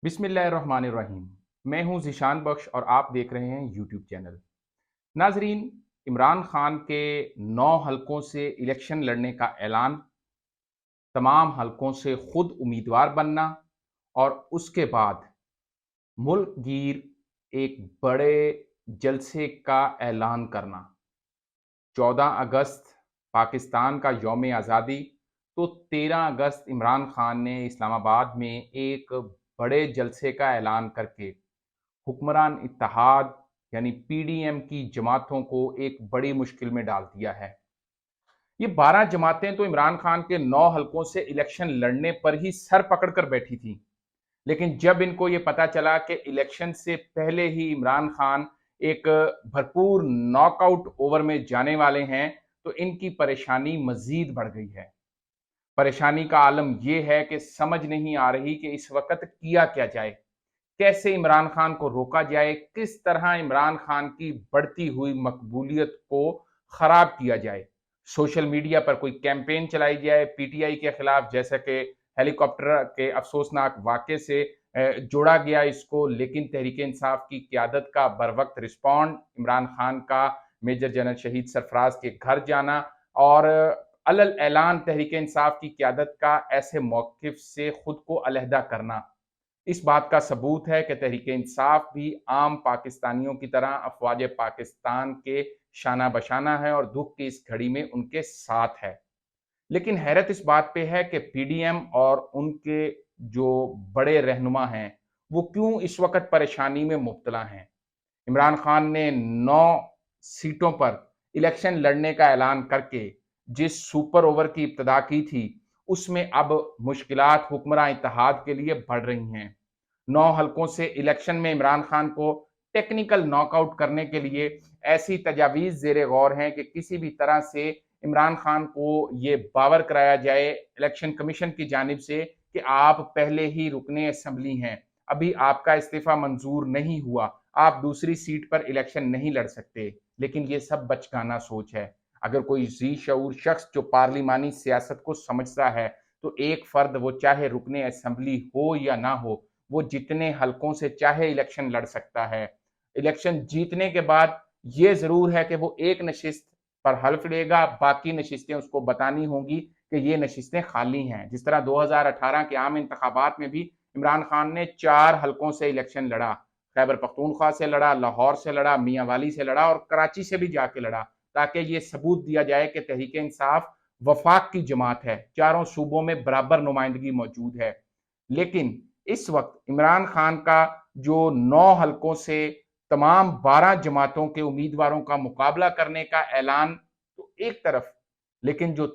بسم اللہ الرحمن الرحیم۔ میں ہوں ذیشان بخش اور آپ دیکھ رہے ہیں یوٹیوب چینل۔ ناظرین، عمران خان کے 9 حلقوں سے الیکشن لڑنے کا اعلان، تمام حلقوں سے خود امیدوار بننا اور اس کے بعد ملک گیر ایک بڑے جلسے کا اعلان کرنا۔ 14 اگست پاکستان کا یوم آزادی، تو 13 اگست عمران خان نے اسلام آباد میں ایک بڑے جلسے کا اعلان کر کے حکمران اتحاد یعنی پی ڈی ایم کی جماعتوں کو ایک بڑی مشکل میں ڈال دیا ہے۔ یہ 12 جماعتیں تو عمران خان کے 9 حلقوں سے الیکشن لڑنے پر ہی سر پکڑ کر بیٹھی تھیں، لیکن جب ان کو یہ پتا چلا کہ الیکشن سے پہلے ہی عمران خان ایک بھرپور ناک آؤٹ اوور میں جانے والے ہیں تو ان کی پریشانی مزید بڑھ گئی ہے۔ پریشانی کا عالم یہ ہے کہ سمجھ نہیں آ رہی کہ اس وقت کیا جائے، کیسے عمران خان کو روکا جائے، کس طرح عمران خان کی بڑھتی ہوئی مقبولیت کو خراب کیا جائے۔ سوشل میڈیا پر کوئی کیمپین چلائی جائے پی ٹی آئی کے خلاف، جیسا کہ ہیلی کاپٹر کے افسوسناک واقعے سے جوڑا گیا اس کو، لیکن تحریک انصاف کی قیادت کا بروقت رسپونڈ، عمران خان کا میجر جنرل شہید سرفراز کے گھر جانا اور علل اعلان تحریک انصاف کی قیادت کا ایسے موقف سے خود کو علیحدہ کرنا، اس بات کا ثبوت ہے کہ تحریک انصاف بھی عام پاکستانیوں کی طرح افواج پاکستان کے شانہ بشانہ ہے اور دکھ کی اس گھڑی میں ان کے ساتھ ہے۔ لیکن حیرت اس بات پہ ہے کہ پی ڈی ایم اور ان کے جو بڑے رہنما ہیں وہ کیوں اس وقت پریشانی میں مبتلا ہیں۔ عمران خان نے 9 سیٹوں پر الیکشن لڑنے کا اعلان کر کے جس سپر اوور کی ابتدا کی تھی، اس میں اب مشکلات حکمراں اتحاد کے لیے بڑھ رہی ہیں۔ 9 حلقوں سے الیکشن میں عمران خان کو ٹیکنیکل ناک آؤٹ کرنے کے لیے ایسی تجاویز زیر غور ہیں کہ کسی بھی طرح سے عمران خان کو یہ باور کرایا جائے الیکشن کمیشن کی جانب سے کہ آپ پہلے ہی رکن اسمبلی ہیں، ابھی آپ کا استعفیٰ منظور نہیں ہوا، آپ دوسری سیٹ پر الیکشن نہیں لڑ سکتے۔ لیکن یہ سب بچگانہ سوچ ہے۔ اگر کوئی ذی شعور شخص جو پارلیمانی سیاست کو سمجھتا ہے تو ایک فرد، وہ چاہے رکن اسمبلی ہو یا نہ ہو، وہ جتنے حلقوں سے چاہے الیکشن لڑ سکتا ہے۔ الیکشن جیتنے کے بعد یہ ضرور ہے کہ وہ ایک نشست پر حلف لے گا، باقی نشستیں اس کو بتانی ہوں گی کہ یہ نشستیں خالی ہیں۔ جس طرح 2018 کے عام انتخابات میں بھی عمران خان نے 4 حلقوں سے الیکشن لڑا، خیبر پختونخوا سے لڑا، لاہور سے لڑا، میاں والی سے لڑا اور کراچی سے بھی جا کے لڑا، تاکہ یہ ثبوت دیا جائے کہ تحریک انصاف وفاق کی جماعت ہے، چاروں صوبوں میں برابر نمائندگی موجود ہے۔ لیکن اس وقت عمران خان کا جو 9 حلقوں سے تمام 12 جماعتوں کے امیدواروں کا مقابلہ کرنے کا اعلان تو ایک طرف، لیکن جو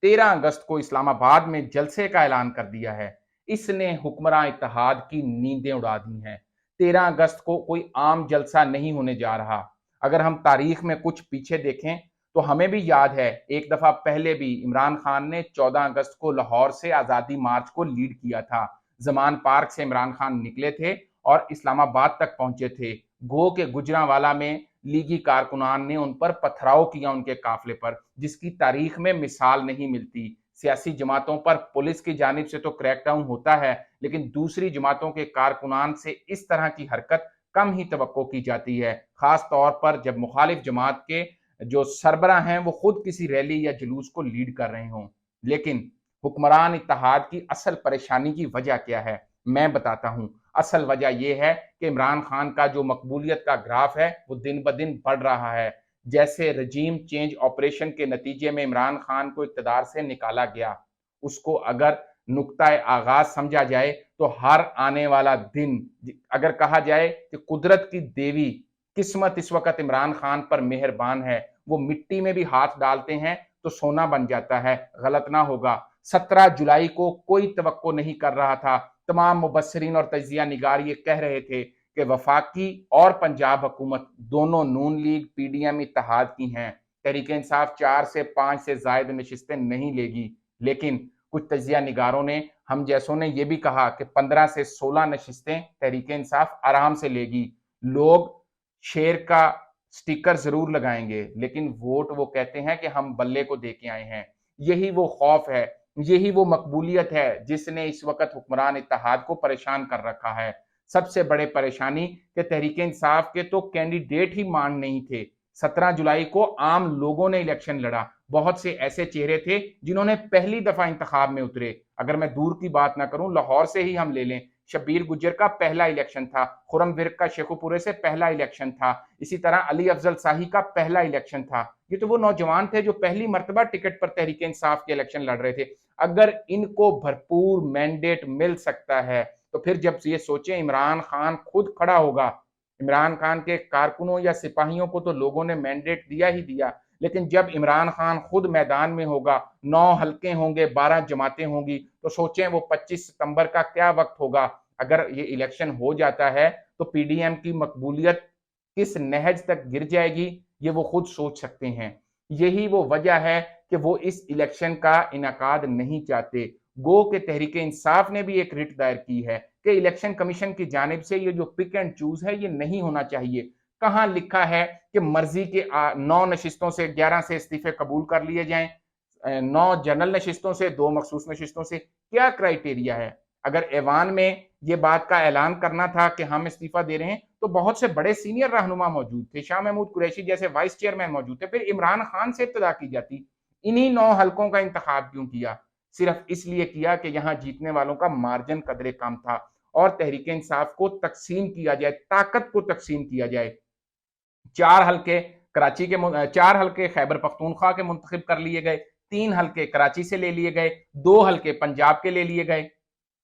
13 اگست کو اسلام آباد میں جلسے کا اعلان کر دیا ہے، اس نے حکمراں اتحاد کی نیندیں اڑا دی ہیں۔ 13 اگست کو کوئی عام جلسہ نہیں ہونے جا رہا۔ اگر ہم تاریخ میں کچھ پیچھے دیکھیں تو ہمیں بھی یاد ہے ایک دفعہ پہلے بھی عمران خان نے 14 اگست کو لاہور سے آزادی مارچ کو لیڈ کیا تھا۔ زمان پارک سے عمران خان نکلے تھے اور اسلام آباد تک پہنچے تھے۔ گو کے گجرانوالہ میں لیگی کارکنان نے ان پر پتھراؤ کیا، ان کے قافلے پر، جس کی تاریخ میں مثال نہیں ملتی۔ سیاسی جماعتوں پر پولیس کی جانب سے تو کریک ڈاؤن ہوتا ہے، لیکن دوسری جماعتوں کے کارکنان سے اس طرح کی حرکت کم ہی توقع کی جاتی ہے، خاص طور پر جب مخالف جماعت کے جو سربراہ ہیں وہ خود کسی ریلی یا جلوس کو لیڈ کر رہے ہوں۔ لیکن حکمران اتحاد کی اصل پریشانی کی وجہ کیا ہے؟ میں بتاتا ہوں۔ اصل وجہ یہ ہے کہ عمران خان کا جو مقبولیت کا گراف ہے وہ دن بدن بڑھ رہا ہے۔ جیسے رجیم چینج آپریشن کے نتیجے میں عمران خان کو اقتدار سے نکالا گیا، اس کو اگر نقطہ آغاز سمجھا جائے تو ہر آنے والا دن، اگر کہا جائے کہ قدرت کی دیوی قسمت اس وقت عمران خان پر مہربان ہے، وہ مٹی میں بھی ہاتھ ڈالتے ہیں تو سونا بن جاتا ہے، غلط نہ ہوگا۔ 17 جولائی کو کوئی توقع نہیں کر رہا تھا، تمام مبصرین اور تجزیہ نگار یہ کہہ رہے تھے کہ وفاقی اور پنجاب حکومت دونوں نون لیگ پی ڈی ایم اتحاد کی ہیں، تحریک انصاف 4 سے 5 سے زائد نشستیں نہیں لے گی۔ لیکن کچھ تجزیہ نگاروں نے، ہم جیسوں نے یہ بھی کہا کہ 15 سے 16 نشستیں تحریک انصاف آرام سے لے گی۔ لوگ شیر کا سٹیکر ضرور لگائیں گے، لیکن ووٹ وہ کہتے ہیں کہ ہم بلے کو دے کے آئے ہیں۔ یہی وہ خوف ہے یہی وہ مقبولیت ہے جس نے اس وقت حکمران اتحاد کو پریشان کر رکھا ہے۔ سب سے بڑے پریشانی کہ تحریک انصاف کے تو کینڈیڈیٹ ہی مان نہیں تھے۔ 17 جولائی کو عام لوگوں نے الیکشن لڑا، بہت سے ایسے چہرے تھے جنہوں نے پہلی دفعہ انتخاب میں اترے۔ اگر میں دور کی بات نہ کروں، لاہور سے ہی ہم لے لیں، شبیر گجر کا پہلا الیکشن تھا، خرم ورک کا شیخو پورے سے پہلا الیکشن تھا، اسی طرح علی افضل شاہی کا پہلا الیکشن تھا۔ یہ تو وہ نوجوان تھے جو پہلی مرتبہ ٹکٹ پر تحریک انصاف کے الیکشن لڑ رہے تھے۔ اگر ان کو بھرپور مینڈیٹ مل سکتا ہے تو پھر جب یہ سوچیں عمران خان خود کھڑا ہوگا، عمران خان کے کارکنوں یا سپاہیوں کو تو لوگوں نے مینڈیٹ دیا ہی دیا، لیکن جب عمران خان خود میدان میں ہوگا، 9 حلقے ہوں گے، 12 جماعتیں ہوں گی، تو سوچیں وہ 25 ستمبر کا کیا وقت ہوگا۔ اگر یہ الیکشن ہو جاتا ہے تو پی ڈی ایم کی مقبولیت کس نہج تک گر جائے گی، یہ وہ خود سوچ سکتے ہیں۔ یہی وہ وجہ ہے کہ وہ اس الیکشن کا انعقاد نہیں چاہتے۔ گو کہ تحریک انصاف نے بھی ایک رٹ دائر کی ہے کہ الیکشن کمیشن کی جانب سے یہ جو پک اینڈ چوز ہے یہ نہیں ہونا چاہیے۔ کہاں لکھا ہے کہ مرضی کے 9 نشستوں سے 11 سے استعفے قبول کر لیے جائیں، 9 جنرل نشستوں سے 2 مخصوص نشستوں سے؟ کیا کرائیٹیریا ہے؟ اگر ایوان میں یہ بات کا اعلان کرنا تھا کہ ہم استعفیٰ دے رہے ہیں تو بہت سے بڑے سینئر رہنما موجود تھے، شاہ محمود قریشی جیسے وائس چیئرمین موجود تھے، پھر عمران خان سے ابتدا کی جاتی۔ انہی 9 حلقوں کا انتخاب کیوں کیا؟ صرف اس لیے کیا کہ یہاں جیتنے والوں کا مارجن قدرے کم تھا اور تحریک انصاف کو تقسیم کیا جائے، طاقت کو تقسیم کیا جائے۔ 4 حلقے کراچی کے 4 حلقے خیبر پختونخوا کے منتخب کر لیے گئے، 3 حلقے کراچی سے لے لیے گئے، 2 حلقے پنجاب کے لے لیے گئے۔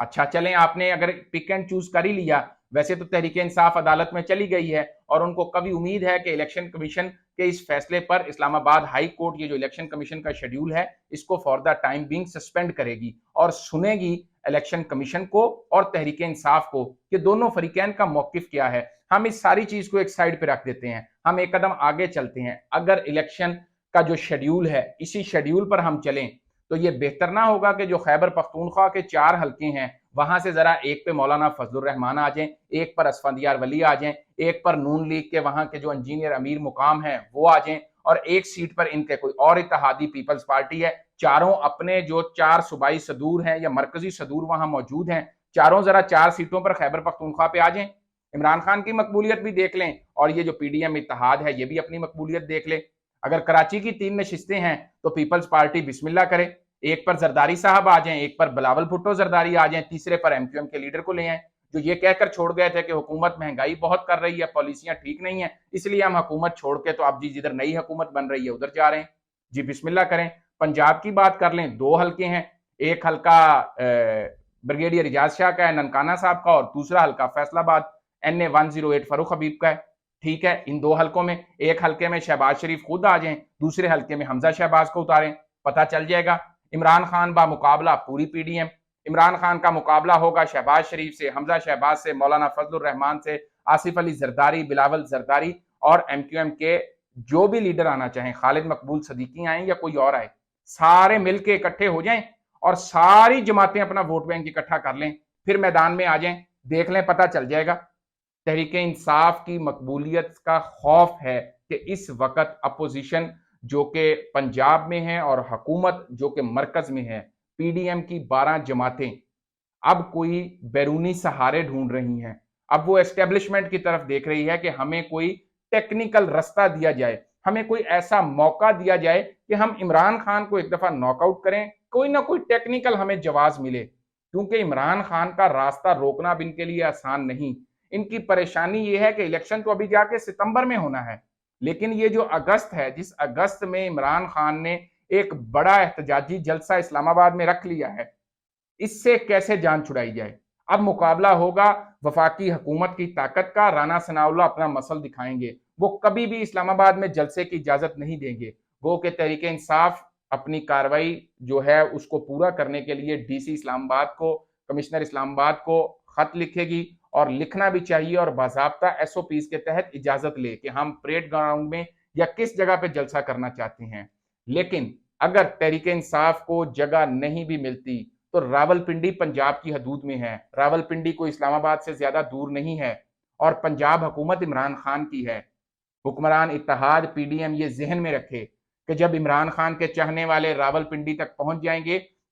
اچھا چلیں، آپ نے اگر پک اینڈ چوز کر ہی لیا، ویسے تو تحریک انصاف عدالت میں چلی گئی ہے اور ان کو کبھی امید ہے کہ الیکشن کمیشن کے اس فیصلے پر اسلام آباد ہائی کورٹ یہ جو الیکشن کمیشن کا شیڈیول ہے اس کو for the time being suspend کرے گی اور سنے گی الیکشن کمیشن کو اور تحریک انصاف کو کہ دونوں فریقین کا موقف کیا ہے۔ ہم اس ساری چیز کو ایک سائڈ پہ رکھ دیتے ہیں، ہم ایک قدم آگے چلتے ہیں۔ اگر الیکشن کا جو شیڈیول ہے اسی شیڈیول پر ہم چلیں تو یہ بہتر نہ ہوگا کہ جو خیبر پختونخوا کے 4 حلقے ہیں وہاں سے ذرا ایک پہ مولانا فضل الرحمان آ جائیں، ایک پر اسفندیار ولی آ جائیں، ایک پر نون لیگ کے وہاں کے جو انجینئر امیر مقام ہیں وہ آ جائیں، اور ایک سیٹ پر ان کے کوئی اور اتحادی پیپلز پارٹی ہے، چاروں اپنے جو 4 صوبائی صدور ہیں یا مرکزی صدور وہاں موجود ہیں، چاروں ذرا 4 سیٹوں پر خیبر پختونخوا پہ آ جائیں۔ عمران خان کی مقبولیت بھی دیکھ لیں اور یہ جو پی ڈی ایم اتحاد ہے یہ بھی اپنی مقبولیت دیکھ لے۔ اگر کراچی کی 3 نشستیں ہیں تو پیپلز پارٹی بسم اللہ کرے، ایک پر زرداری صاحب آ جائیں، ایک پر بلاول بھٹو زرداری آ جائیں، تیسرے پر ایم کیو ایم کے لیڈر کو لے آئیں جو یہ کہہ کر چھوڑ گئے تھے کہ حکومت مہنگائی بہت کر رہی ہے، پالیسیاں ٹھیک نہیں ہیں، اس لیے ہم حکومت چھوڑ کے تو اب جی جدھر نئی حکومت بن رہی ہے ادھر جا رہے ہیں۔ جی بسم اللہ کریں۔ پنجاب کی بات کر لیں، 2 حلقے ہیں، ایک حلقہ بریگیڈیئر اجاز شاہ کا ہے ننکانہ صاحب کا، اور دوسرا حلقہ فیصل آباد NA 108 فاروق حبیب کا ہے۔ ٹھیک ہے، ان 2 حلقوں میں ایک حلقے میں شہباز شریف خود آ جائیں، دوسرے حلقے میں حمزہ شہباز کو اتاریں، پتہ چل جائے گا۔ عمران خان با مقابلہ پوری P D M, Imran Khan کا مقابلہ ہوگا شہباز شریف سے، حمزہ شہباز سے، مولانا فضل الرحمان سے، آصف علی زرداری، بلاول زرداری، اور ایم کیو ایم کے جو بھی لیڈر آنا چاہیں، خالد مقبول صدیقی آئیں یا کوئی اور آئے، سارے مل کے اکٹھے ہو جائیں اور ساری جماعتیں اپنا ووٹ بینک اکٹھا کر لیں، پھر میدان میں آ جائیں، دیکھ لیں، پتہ چل جائے گا۔ تحریک انصاف کی مقبولیت کا خوف ہے کہ اس وقت اپوزیشن جو کہ پنجاب میں ہے اور حکومت جو کہ مرکز میں ہے، پی ڈی ایم کی 12 جماعتیں اب کوئی بیرونی سہارے ڈھونڈ رہی ہیں، اب وہ اسٹیبلشمنٹ کی طرف دیکھ رہی ہے کہ ہمیں کوئی ٹیکنیکل رستہ دیا جائے، ہمیں کوئی ایسا موقع دیا جائے کہ ہم عمران خان کو ایک دفعہ ناک آؤٹ کریں، کوئی نہ کوئی ٹیکنیکل ہمیں جواز ملے، کیونکہ عمران خان کا راستہ روکنا اب ان کے لیے آسان نہیں۔ ان کی پریشانی یہ ہے کہ الیکشن تو ابھی جا کے ستمبر میں ہونا ہے، لیکن یہ جو اگست ہے، جس اگست میں عمران خان نے ایک بڑا احتجاجی جلسہ اسلام آباد میں رکھ لیا ہے، اس سے کیسے جان چھڑائی جائے؟ اب مقابلہ ہوگا وفاقی حکومت کی طاقت کا، رانا ثناء اللہ اپنا مسل دکھائیں گے، وہ کبھی بھی اسلام آباد میں جلسے کی اجازت نہیں دیں گے۔ وہ کہ تحریک انصاف اپنی کاروائی جو ہے اس کو پورا کرنے کے لیے ڈی سی اسلام آباد کو، کمشنر اسلام آباد کو خط لکھے گی، اور لکھنا بھی چاہیے، اور باضابطہ SOPs کے تحت اجازت لے کہ ہم پریڈ گراؤنڈ میں یا کس جگہ پہ جلسہ کرنا چاہتے ہیں۔ لیکن اگر تحریک انصاف کو جگہ نہیں بھی ملتی تو راولپنڈی پنجاب کی حدود میں ہے، راولپنڈی کو اسلام آباد سے زیادہ دور نہیں ہے، اور پنجاب حکومت عمران خان کی ہے۔ حکمران اتحاد PDM یہ ذہن میں رکھے کہ جب عمران خان کے چاہنے والے راولپنڈی تک پہنچ جائیں گے